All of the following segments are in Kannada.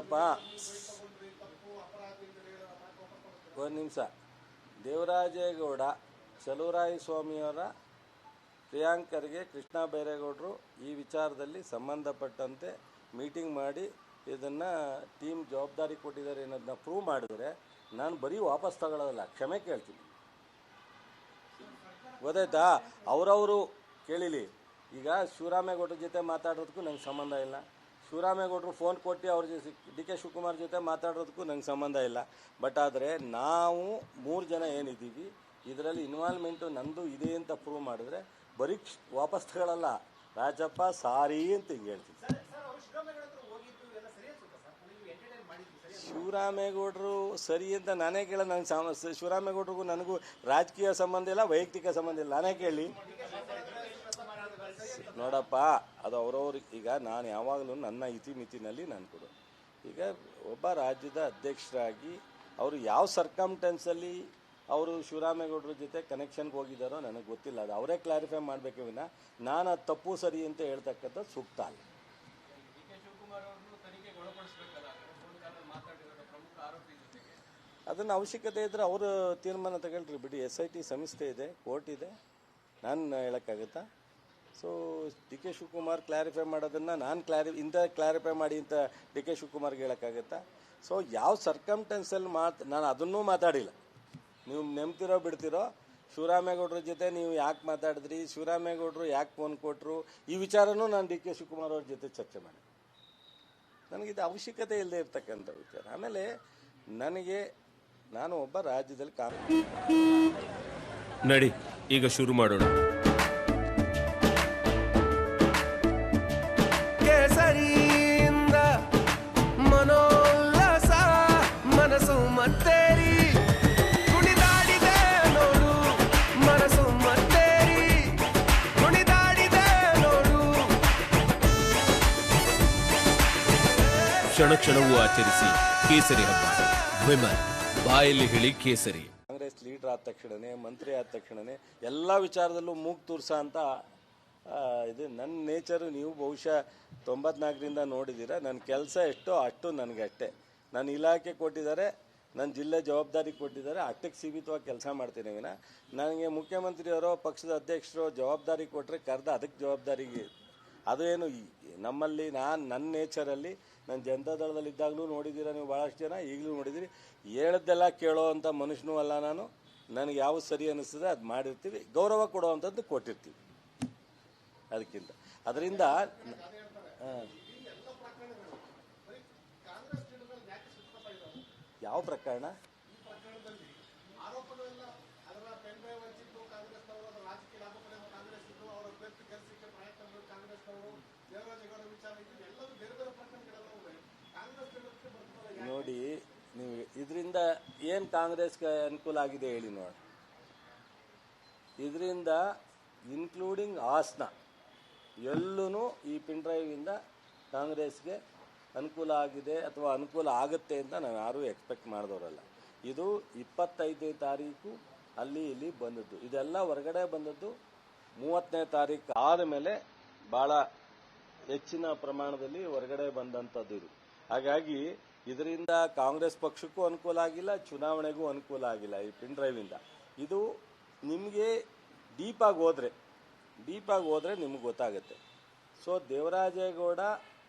ನೋಡಪ್ಪ, ಒಂದು ನಿಮಿಷ. ದೇವರಾಜೇಗೌಡ ಚಲುವರಾಯ ಸ್ವಾಮಿಯವರ ಪ್ರಿಯಾಂಕರ್ಗೆ ಕೃಷ್ಣ ಬೈರೇಗೌಡರು ಈ ವಿಚಾರದಲ್ಲಿ ಸಂಬಂಧಪಟ್ಟಂತೆ ಮೀಟಿಂಗ್ ಮಾಡಿ ಇದನ್ನು ಟೀಮ್ ಜವಾಬ್ದಾರಿ ಕೊಟ್ಟಿದ್ದಾರೆ ಅನ್ನೋದನ್ನ ಪ್ರೂವ್ ಮಾಡಿದ್ರೆ ನಾನು ಬರೀ ವಾಪಸ್ ತಗೊಳ್ಳೋದಲ್ಲ, ಕ್ಷಮೆ ಕೇಳ್ತೀನಿ. ಗೊತ್ತಾಯ್ತಾ? ಅವರವರು ಕೇಳಿಲಿ. ಈಗ ಶಿವರಾಮೇಗೌಡರ ಜೊತೆ ಮಾತಾಡೋದಕ್ಕೂ ನಂಗೆ ಸಂಬಂಧ ಇಲ್ಲ. ಶಿವರಾಮೇಗೌಡರು ಫೋನ್ ಕೊಟ್ಟು ಅವ್ರ ಜೊತೆ ಡಿ ಕೆ ಶಿವಕುಮಾರ್ ಜೊತೆ ಮಾತಾಡೋದಕ್ಕೂ ನಂಗೆ ಸಂಬಂಧ ಇಲ್ಲ. ಬಟ್ ಆದರೆ ನಾವು 3 ಜನ ಏನಿದ್ದೀವಿ ಇದರಲ್ಲಿ ಇನ್ವಾಲ್ವ್ಮೆಂಟು ನಂದು ಇದೆ ಅಂತ ಪ್ರೂವ್ ಮಾಡಿದ್ರೆ ಬರೀ ವಾಪಸ್ ತಗೊಳ್ಳಲ್ಲ. ರಾಜಪ್ಪ ಸಾರಿ ಅಂತ ಹಿಂಗೆ ಹೇಳ್ತೀನಿ. ಶಿವರಾಮೇಗೌಡರು ಸರಿ ಅಂತ ನಾನೇ ಕೇಳ. ನಂಗೆ ಶಿವರಾಮೇಗೌಡರಿಗೂ ನನಗೂ ರಾಜಕೀಯ ಸಂಬಂಧ ಇಲ್ಲ, ವೈಯಕ್ತಿಕ ಸಂಬಂಧ ಇಲ್ಲ. ನಾನೇ ಕೇಳಿ ನೋಡಪ್ಪ, ಅದು ಅವರವ್ರಿಗೆ. ಈಗ ನಾನು ಯಾವಾಗಲೂ ನನ್ನ ಇತಿಮಿತಿನಲ್ಲಿ ನಾನು ಕೊಡು. ಈಗ ಒಬ್ಬ ರಾಜ್ಯದ ಅಧ್ಯಕ್ಷರಾಗಿ ಅವರು ಯಾವ ಸರ್ಕಮ್ಟೆನ್ಸಲ್ಲಿ ಅವರು ಶಿವರಾಮೇಗೌಡರ ಜೊತೆ ಕನೆಕ್ಷನ್ಗೆ ಹೋಗಿದ್ದಾರೋ ನನಗೆ ಗೊತ್ತಿಲ್ಲ. ಅದು ಅವರೇ ಕ್ಲಾರಿಫೈ ಮಾಡಬೇಕೆ ವಿನ ನಾನು ಅದು ತಪ್ಪು ಸರಿ ಅಂತ ಹೇಳ್ತಕ್ಕಂಥದ್ದು ಸೂಕ್ತ ಅಲ್ಲ. ಅದನ್ನು ಅವಶ್ಯಕತೆ ಇದ್ದರೆ ಅವರು ತೀರ್ಮಾನ ತಗೊಳ್ರಿ ಬಿಡಿ. SIT ಸಂಸ್ಥೆ ಇದೆ, ಕೋರ್ಟ್ ಇದೆ, ನಾನು ಹೇಳೋಕ್ಕಾಗುತ್ತಾ? So D K Shivakumar clarify ಮಾಡೋದನ್ನು ನಾನು ಕ್ಲಾರಿಫೈ ಮಾಡಿ ಅಂತ ಡಿ ಕೆ ಶಿವಕುಮಾರ್ಗೆ ಹೇಳೋಕ್ಕಾಗುತ್ತಾ? ಸೊ ಯಾವ ಸರ್ಕಮ್ಟೆನ್ಸಲ್ಲಿ ನಾನು ಅದನ್ನೂ ಮಾತಾಡಿಲ್ಲ. ನೀವು ನೆಮ್ತಿರೋ ಬಿಡ್ತಿರೋ, ಶಿವರಾಮೇಗೌಡರ ಜೊತೆ ನೀವು ಯಾಕೆ ಮಾತಾಡಿದ್ರಿ, ಶಿವರಾಮೇಗೌಡರು ಯಾಕೆ ಫೋನ್ ಕೊಟ್ಟರು, ಈ ವಿಚಾರನೂ ನಾನು ಡಿ ಕೆ ಶಿವಕುಮಾರ್ ಅವ್ರ ಜೊತೆ ಚರ್ಚೆ ಮಾಡಿ. ನನಗಿದು ಅವಶ್ಯಕತೆ ಇಲ್ಲದೆ ಇರ್ತಕ್ಕಂಥ ವಿಚಾರ. ಆಮೇಲೆ ನಾನು ಒಬ್ಬ ರಾಜ್ಯದಲ್ಲಿ ನಡಿ ಈಗ ಶುರು ಮಾಡೋಣ. ಕೇಸರಿಯಿಂದ ಮನೋಲ್ಲಾಸ ಮನಸ್ಸು ಮತ್ತೇರಿ ಕುಣಿದಾಡಿದೆ ನೋಡು, ಮನಸ್ಸು ಮತ್ತೇರಿ ಕುಣಿದಾಡಿದೆ ನೋಡು. ಕ್ಷಣ ಕ್ಷಣವೂ ಆಚರಿಸಿ ಕೇಸರಿ ಹಬ್ಬ. ವಿಮಲ್ ಬಾಯಲ್ಲಿ ಹೇಳಿ ಕೇಸರಿ. ಕಾಂಗ್ರೆಸ್ ಲೀಡರ್ ಆದ ತಕ್ಷಣನೇ, ಮಂತ್ರಿ ಆದ ತಕ್ಷಣನೇ ಎಲ್ಲ ವಿಚಾರದಲ್ಲೂ ಮೂಗು ತೂರ್ಸ ಅಂತ ಇದು ನನ್ನ ನೇಚರು. ನೀವು ಬಹುಶಃ 94ರಿಂದ ನೋಡಿದ್ದೀರಾ. ನನ್ನ ಕೆಲಸ ಎಷ್ಟೋ ಅಷ್ಟು ನನಗೆ ಅಷ್ಟೇ. ನನ್ನ ಇಲಾಖೆ ಕೊಟ್ಟಿದ್ದಾರೆ, ನನ್ನ ಜಿಲ್ಲೆ ಜವಾಬ್ದಾರಿ ಕೊಟ್ಟಿದ್ದಾರೆ, ಅಷ್ಟಕ್ಕೆ ಸೀಮಿತವಾಗಿ ಕೆಲಸ ಮಾಡ್ತೀನಿ ವಿನ ನನಗೆ ಮುಖ್ಯಮಂತ್ರಿಯವರೋ ಪಕ್ಷದ ಅಧ್ಯಕ್ಷರು ಜವಾಬ್ದಾರಿ ಕೊಟ್ಟರೆ ಕರೆದ ಅದಕ್ಕೆ ಜವಾಬ್ದಾರಿಗೆ ಅದು ಏನು ನಮ್ಮಲ್ಲಿ ನನ್ನ ನೇಚರಲ್ಲಿ ನಾನು ಜನತಾದಳದಲ್ಲಿದ್ದಾಗಲೂ ನೋಡಿದ್ದೀರಾ ನೀವು ಭಾಳಷ್ಟು ಜನ, ಈಗಲೂ ನೋಡಿದ್ದೀರಿ. ಹೇಳದ್ದೆಲ್ಲ ಕೇಳೋ ಅಂಥ ಮನುಷ್ಯನೂ ಅಲ್ಲ ನಾನು. ನನಗೆ ಯಾವುದು ಸರಿ ಅನ್ನಿಸ್ತದೆ ಅದು ಮಾಡಿರ್ತೀವಿ, ಗೌರವ ಕೊಡುವಂಥದ್ದು ಕೊಟ್ಟಿರ್ತೀವಿ. ಅದಕ್ಕಿಂತ ಅದರಿಂದ ಯಾವ ಪ್ರಕರಣ? ನೋಡಿ, ನೀವು ಇದರಿಂದ ಏನು ಕಾಂಗ್ರೆಸ್ಗೆ ಅನುಕೂಲ ಆಗಿದೆ ಹೇಳಿ ನೋಡಿ. ಇದರಿಂದ ಇನ್ಕ್ಲೂಡಿಂಗ್ ಹಾಸನ ಎಲ್ಲೂ ಈ ಪಿನ್ ಡ್ರೈವಿಂದ ಕಾಂಗ್ರೆಸ್ಗೆ ಅನುಕೂಲ ಆಗಿದೆ ಅಥವಾ ಅನುಕೂಲ ಆಗುತ್ತೆ ಅಂತ ನಾವು ಯಾರೂ ಎಕ್ಸ್ಪೆಕ್ಟ್ ಮಾಡಿದವರಲ್ಲ. ಇದು 25ನೇ ತಾರೀಕು ಅಲ್ಲಿ ಇಲ್ಲಿ ಬಂದದ್ದು. ಇದೆಲ್ಲ ಹೊರಗಡೆ ಬಂದದ್ದು 30ನೇ ತಾರೀಕು ಆದಮೇಲೆ ಭಾಳ ಹೆಚ್ಚಿನ ಪ್ರಮಾಣದಲ್ಲಿ ಹೊರಗಡೆ ಬಂದಂಥದ್ದು ಇದು. ಹಾಗಾಗಿ ಇದರಿಂದ ಕಾಂಗ್ರೆಸ್ ಪಕ್ಷಕ್ಕೂ ಅನುಕೂಲ ಆಗಿಲ್ಲ, ಚುನಾವಣೆಗೂ ಅನುಕೂಲ ಆಗಿಲ್ಲ ಈ ಪಿನ್ ಡ್ರೈವಿಂದ. ಇದು ನಿಮಗೆ ಡೀಪಾಗಿ ಹೋದರೆ ನಿಮಗೆ ಗೊತ್ತಾಗುತ್ತೆ. ಸೊ ದೇವರಾಜೇಗೌಡ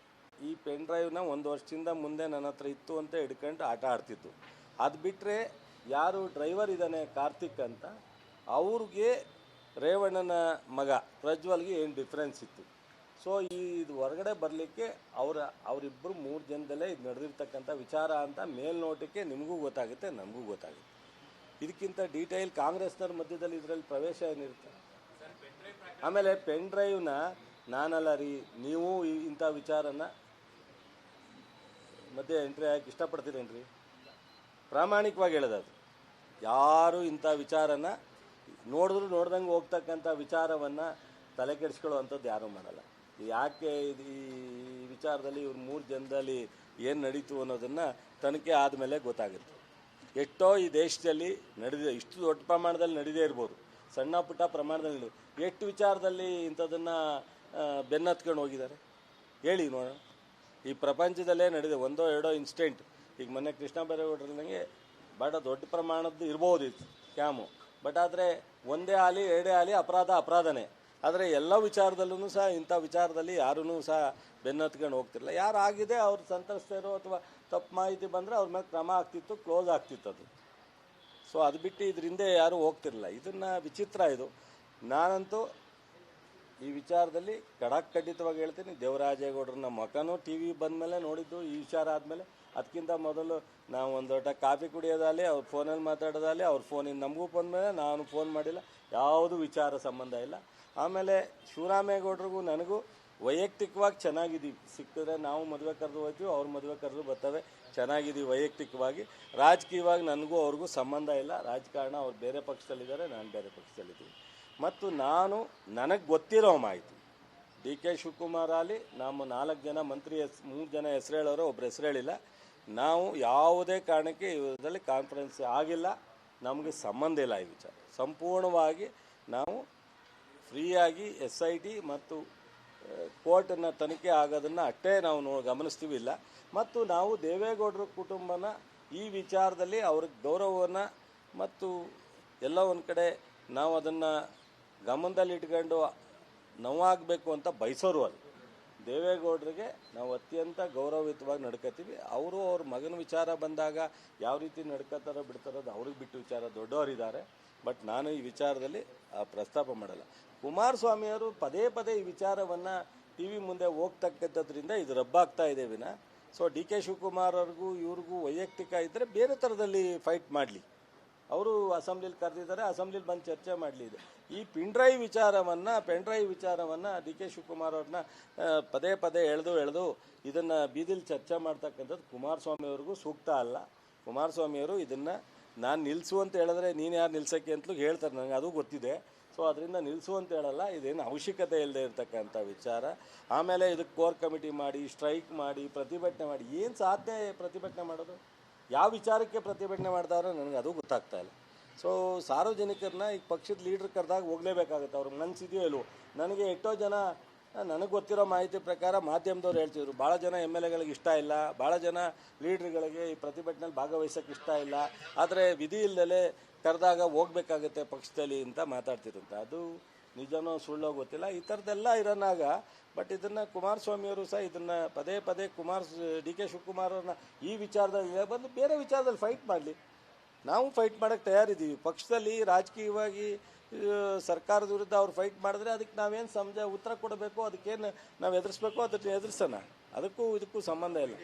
ಈ ಪೆನ್ ಡ್ರೈವ್ನ 1 ವರ್ಷದಿಂದ ಮುಂದೆ ನನ್ನ ಹತ್ರ ಇತ್ತು ಅಂತ ಹಿಡ್ಕೊಂಡು ಆಟ ಆಡ್ತಿದ್ದು. ಅದು ಬಿಟ್ಟರೆ ಯಾರು ಡ್ರೈವರ್ ಇದ್ದಾನೆ ಕಾರ್ತಿಕ್ ಅಂತ, ಅವ್ರಿಗೆ ರೇವಣ್ಣನ ಮಗ ಪ್ರಜ್ವಲ್ಗೆ ಏನು ಡಿಫ್ರೆನ್ಸ್ ಇತ್ತು. ಸೊ ಇದು ಹೊರಗಡೆ ಬರಲಿಕ್ಕೆ ಅವರಿಬ್ಬರು 3 ಜನದಲ್ಲೇ ಇದು ನಡೆದಿರ್ತಕ್ಕಂಥ ವಿಚಾರ ಅಂತ ಮೇಲ್ನೋಟಕ್ಕೆ ನಿಮಗೂ ಗೊತ್ತಾಗುತ್ತೆ, ನಮಗೂ ಗೊತ್ತಾಗುತ್ತೆ. ಇದಕ್ಕಿಂತ ಡೀಟೇಲ್ ಕಾಂಗ್ರೆಸ್ನವ್ರ ಮಧ್ಯದಲ್ಲಿ ಇದರಲ್ಲಿ ಪ್ರವೇಶ ಏನಿರುತ್ತೆ. ಆಮೇಲೆ ಪೆನ್ ಡ್ರೈವ್ನ ನಾನಲ್ಲ ರೀ, ನೀವು ಇಂಥ ವಿಚಾರನ ಮಧ್ಯೆ ಎಂಟ್ರಿ ಹಾಕಿ ಇಷ್ಟಪಡ್ತೀರೇನ್ರಿ? ಪ್ರಾಮಾಣಿಕವಾಗಿ ಹೇಳೋದು, ಯಾರು ಇಂಥ ವಿಚಾರನ ನೋಡ್ದಂಗೆ ಹೋಗ್ತಕ್ಕಂಥ ವಿಚಾರವನ್ನು ತಲೆ ಕೆಡಿಸ್ಕೊಳ್ಳುವಂಥದ್ದು ಯಾರೂ ಮಾಡಲ್ಲ. ಯಾಕೆ ಈ ವಿಚಾರದಲ್ಲಿ ಇವ್ರು 3 ಜನದಲ್ಲಿ ಏನು ನಡೀತು ಅನ್ನೋದನ್ನು ತನಿಖೆ ಆದಮೇಲೆ ಗೊತ್ತಾಗುತ್ತೆ. ಎಷ್ಟೋ ಈ ದೇಶದಲ್ಲಿ ನಡೆದಿದೆ, ಇಷ್ಟು ದೊಡ್ಡ ಪ್ರಮಾಣದಲ್ಲಿ ನಡೀದೇ ಇರ್ಬೋದು, ಸಣ್ಣ ಪುಟ್ಟ ಪ್ರಮಾಣದಲ್ಲಿ ಎಷ್ಟು ವಿಚಾರದಲ್ಲಿ ಇಂಥದನ್ನು ಬೆನ್ನತ್ಕೊಂಡು ಹೋಗಿದ್ದಾರೆ ಹೇಳಿ ನೋಡೋಣ. ಈ ಪ್ರಪಂಚದಲ್ಲೇ ನಡೆದಿದೆ. ಒಂದೋ ಎರಡೋ ಇನ್ಸಿಡೆಂಟ್, ಈಗ ಮೊನ್ನೆ ಕೃಷ್ಣ ಬೈರೇಗೌಡರಂಗೆ ಬಹಳ ದೊಡ್ಡ ಪ್ರಮಾಣದ್ದು ಇರ್ಬೋದು ಇದು ಸ್ಕ್ಯಾಮು, ಬಟ್ ಆದರೆ ಒಂದೇ ಆಗಲಿ ಎರಡೇ ಆಗಲಿ ಅಪರಾಧನೇ. ಆದರೆ ಎಲ್ಲ ವಿಚಾರದಲ್ಲೂ ಸಹ ಇಂಥ ವಿಚಾರದಲ್ಲಿ ಯಾರೂ ಸಹ ಬೆನ್ನತ್ಕೊಂಡು ಹೋಗ್ತಿರಲಿಲ್ಲ. ಯಾರು ಆಗಿದೆ ಅವ್ರು ಸಂತ್ರಸ್ತರು ಅಥವಾ ತಪ್ಪು ಮಾಹಿತಿ ಬಂದರೆ ಅವ್ರ ಮೇಲೆ ಕ್ರಮ ಆಗ್ತಿತ್ತು, ಕ್ಲೋಸ್ ಆಗ್ತಿತ್ತು ಅದು. ಸೊ ಅದು ಬಿಟ್ಟು ಇದರಿಂದ ಯಾರೂ ಹೋಗ್ತಿರಲಿಲ್ಲ. ಇದನ್ನು ವಿಚಿತ್ರ ಇದು. ನಾನಂತೂ ಈ ವಿಚಾರದಲ್ಲಿ ಖಡಾಖಂಡಿತವಾಗಿ ಹೇಳ್ತೀನಿ, ದೇವರಾಜೇಗೌಡರನ್ನ ಮುಖನೂ ಟಿ ವಿ ಬಂದಮೇಲೆ ನೋಡಿದ್ದು ಈ ವಿಚಾರ ಆದಮೇಲೆ. ಅದಕ್ಕಿಂತ ಮೊದಲು ನಾವು ಒಂದು ಲೋಟ ಕಾಫಿ ಕುಡಿಯೋದಾಗಲಿ, ಅವ್ರ ಫೋನಲ್ಲಿ ಮಾತಾಡೋದಾಗಲಿ, ಅವ್ರ ಫೋನಿಂದ ನಮಗೂ ಬಂದಮೇಲೆ ನಾನು ಫೋನ್ ಮಾಡಿಲ್ಲ, ಯಾವುದು ವಿಚಾರ ಸಂಬಂಧ ಇಲ್ಲ. ಆಮೇಲೆ ಶಿವರಾಮೇಗೌಡರಿಗೂ ನನಗೂ ವೈಯಕ್ತಿಕವಾಗಿ ಚೆನ್ನಾಗಿದ್ದೀವಿ. ಸಿಕ್ಕಿದ್ರೆ ನಾವು ಮದುವೆ ಕರೆದು ಹೋಗ್ತೀವಿ, ಅವ್ರ ಮದುವೆ ಕರೆದು ಬರ್ತವೆ, ಚೆನ್ನಾಗಿದ್ದೀವಿ ವೈಯಕ್ತಿಕವಾಗಿ. ರಾಜಕೀಯವಾಗಿ ನನಗೂ ಅವ್ರಿಗೂ ಸಂಬಂಧ ಇಲ್ಲ. ರಾಜಕಾರಣ ಅವ್ರು ಬೇರೆ ಪಕ್ಷದಲ್ಲಿದ್ದಾರೆ, ನಾನು ಬೇರೆ ಪಕ್ಷದಲ್ಲಿದ್ದೀವಿ. ಮತ್ತು ನನಗೆ ಗೊತ್ತಿರೋ ಮಾಹಿತಿ, ಡಿ ಕೆ ಶಿವಕುಮಾರ್ ಆಗಲಿ, ನಮ್ಮ 4 ಜನ ಮಂತ್ರಿ 3 ಜನ ಹೆಸರು ಹೇಳೋರು, ಒಬ್ಬರು ಹೆಸರು ಹೇಳಿಲ್ಲ. ನಾವು ಯಾವುದೇ ಕಾರಣಕ್ಕೆ ಇದರಲ್ಲಿ ಕಾನ್ಫರೆನ್ಸ್ ಆಗಿಲ್ಲ, ನಮಗೆ ಸಂಬಂಧ ಇಲ್ಲ ಈ ವಿಚಾರ. ಸಂಪೂರ್ಣವಾಗಿ ನಾವು ಫ್ರೀಯಾಗಿ SIT ಮತ್ತು ಕೋರ್ಟನ್ನು ತನಿಖೆ ಆಗೋದನ್ನು ಅಷ್ಟೇ ನಾವು ಗಮನಿಸ್ತೀವಿ ಇಲ್ಲ. ಮತ್ತು ನಾವು ದೇವೇಗೌಡರ ಕುಟುಂಬನ ಈ ವಿಚಾರದಲ್ಲಿ ಅವ್ರಿಗೆ ಗೌರವವನ್ನು ಮತ್ತು ಎಲ್ಲ ಒಂದು ಕಡೆ ನಾವು ಅದನ್ನು ಗಮನದಲ್ಲಿ ಇಟ್ಕೊಂಡು ನೋವಾಗಬೇಕು ಅಂತ ಬಯಸೋರು ಅಲ್ಲ. ದೇವೇಗೌಡರಿಗೆ ನಾವು ಅತ್ಯಂತ ಗೌರವಯುತವಾಗಿ ನಡ್ಕೋತೀವಿ. ಅವರು ಅವ್ರ ಮಗನ ವಿಚಾರ ಬಂದಾಗ ಯಾವ ರೀತಿ ನಡ್ಕೋತಾರೋ ಬಿಡ್ತಾರೋ ಅದು ಅವ್ರಿಗೆ ಬಿಟ್ಟು ವಿಚಾರ, ದೊಡ್ಡವರಿದ್ದಾರೆ. ಬಟ್ ನಾನು ಈ ವಿಚಾರದಲ್ಲಿ ಪ್ರಸ್ತಾಪ ಮಾಡಲ್ಲ. ಕುಮಾರಸ್ವಾಮಿಯವರು ಪದೇ ಪದೇ ಈ ವಿಚಾರವನ್ನು ಟಿ ವಿ ಮುಂದೆ ಹೋಗ್ತಕ್ಕಂಥದ್ರಿಂದ ಇದು ರಬ್ಬಾಗ್ತಾ ಇದೆ ವಿನ. ಸೊ ಡಿ ಕೆ ಶಿವಕುಮಾರ್ ಅವ್ರಿಗೂ ಇವ್ರಿಗೂ ವೈಯಕ್ತಿಕ ಇದ್ದರೆ ಬೇರೆ ಥರದಲ್ಲಿ ಫೈಟ್ ಮಾಡಲಿ. ಅವರು ಅಸೆಂಬ್ಲಿಲಿ ಕರೆದಿದ್ದಾರೆ, ಅಸೆಂಬ್ಲಿಲಿ ಬಂದು ಚರ್ಚೆ ಮಾಡಲಿ. ಇದೆ ಈ ಪೆನ್ಡ್ರೈವ್ ವಿಚಾರವನ್ನು ಡಿ ಕೆ ಶಿವಕುಮಾರ್ ಅವ್ರನ್ನ ಪದೇ ಪದೇ ಎಳೆದು ಇದನ್ನು ಬೀದಿಲಿ ಚರ್ಚೆ ಮಾಡ್ತಕ್ಕಂಥದ್ದು ಕುಮಾರಸ್ವಾಮಿಯವ್ರಿಗೂ ಸೂಕ್ತ ಅಲ್ಲ. ಕುಮಾರಸ್ವಾಮಿಯವರು ಇದನ್ನು ನಾನು ನಿಲ್ಲಿಸು ಅಂತ ಹೇಳಿದ್ರೆ ನೀನು ಯಾರು ನಿಲ್ಸೋಕ್ಕೆ ಅಂತಲೂ ಹೇಳ್ತಾರೆ, ನನಗೆ ಅದು ಗೊತ್ತಿದೆ. ಸೊ ಅದರಿಂದ ನಿಲ್ಲಿಸು ಅಂತ ಹೇಳಲ್ಲ, ಇದೇನು ಅವಶ್ಯಕತೆ ಇಲ್ಲದೆ ಇರತಕ್ಕಂಥ ವಿಚಾರ. ಆಮೇಲೆ ಇದಕ್ಕೆ ಕೋರ್ ಕಮಿಟಿ ಮಾಡಿ, ಸ್ಟ್ರೈಕ್ ಮಾಡಿ, ಪ್ರತಿಭಟನೆ ಮಾಡಿ, ಏನು ಸಾಧ್ಯ ಪ್ರತಿಭಟನೆ ಮಾಡೋದು? ಯಾವ ವಿಚಾರಕ್ಕೆ ಪ್ರತಿಭಟನೆ ಮಾಡ್ತಾರೋ ನನಗೆ ಅದು ಗೊತ್ತಾಗ್ತಾ ಇಲ್ಲ. ಸೊ ಸಾರ್ವಜನಿಕರನ್ನ ಈಗ ಪಕ್ಷದ ಲೀಡ್ರ್ ಕರೆದಾಗ ಹೋಗಲೇಬೇಕಾಗುತ್ತೆ, ಅವ್ರಿಗೆ ಮನಸ್ಸಿದೆಯೋ ಇಲ್ವೋ. ನನಗೆ ಎಷ್ಟೋ ಜನ, ನನಗೆ ಗೊತ್ತಿರೋ ಮಾಹಿತಿ ಪ್ರಕಾರ ಮಾಧ್ಯಮದವ್ರು ಹೇಳ್ತಿದ್ರು, ಭಾಳ ಜನ MLAಗಳಿಗೆ ಇಷ್ಟ ಇಲ್ಲ, ಭಾಳ ಜನ ಲೀಡ್ರ್ಗಳಿಗೆ ಈ ಪ್ರತಿಭಟನೆಯಲ್ಲಿ ಭಾಗವಹಿಸೋಕ್ಕೆ ಇಷ್ಟ ಇಲ್ಲ, ಆದರೆ ವಿಧಿ ಇಲ್ಲದೆ ಕರೆದಾಗ ಹೋಗ್ಬೇಕಾಗತ್ತೆ ಪಕ್ಷದಲ್ಲಿ ಅಂತ ಮಾತಾಡ್ತಿರಂತೆ. ಅದು ನಿಜನೋ ಸುಳ್ಳೋ ಗೊತ್ತಿಲ್ಲ. ಈ ಥರದ್ದೆಲ್ಲ ಇರೋನಾಗ ಬಟ್ ಇದನ್ನು ಕುಮಾರಸ್ವಾಮಿಯವರು ಸಹ ಇದನ್ನು ಪದೇ ಪದೇ ಡಿ ಕೆ ಶಿವಕುಮಾರ್ ಅವ್ರನ್ನ ಈ ವಿಚಾರದಲ್ಲಿ ಬಂದು ಬೇರೆ ವಿಚಾರದಲ್ಲಿ ಫೈಟ್ ಮಾಡಲಿ. ನಾವು ಫೈಟ್ ಮಾಡೋಕ್ಕೆ ತಯಾರಿದ್ದೀವಿ. ಪಕ್ಷದಲ್ಲಿ ರಾಜಕೀಯವಾಗಿ ಸರ್ಕಾರದ ವಿರುದ್ಧ ಅವ್ರು ಫೈಟ್ ಮಾಡಿದ್ರೆ ಅದಕ್ಕೆ ನಾವೇನು ಉತ್ತರ ಕೊಡಬೇಕು, ಅದಕ್ಕೇನು ನಾವು ಎದುರಿಸ್ಬೇಕು, ಅದಕ್ಕೆ ಎದುರಿಸೋಣ. ಅದಕ್ಕೂ ಇದಕ್ಕೂ ಸಂಬಂಧ ಇಲ್ಲ.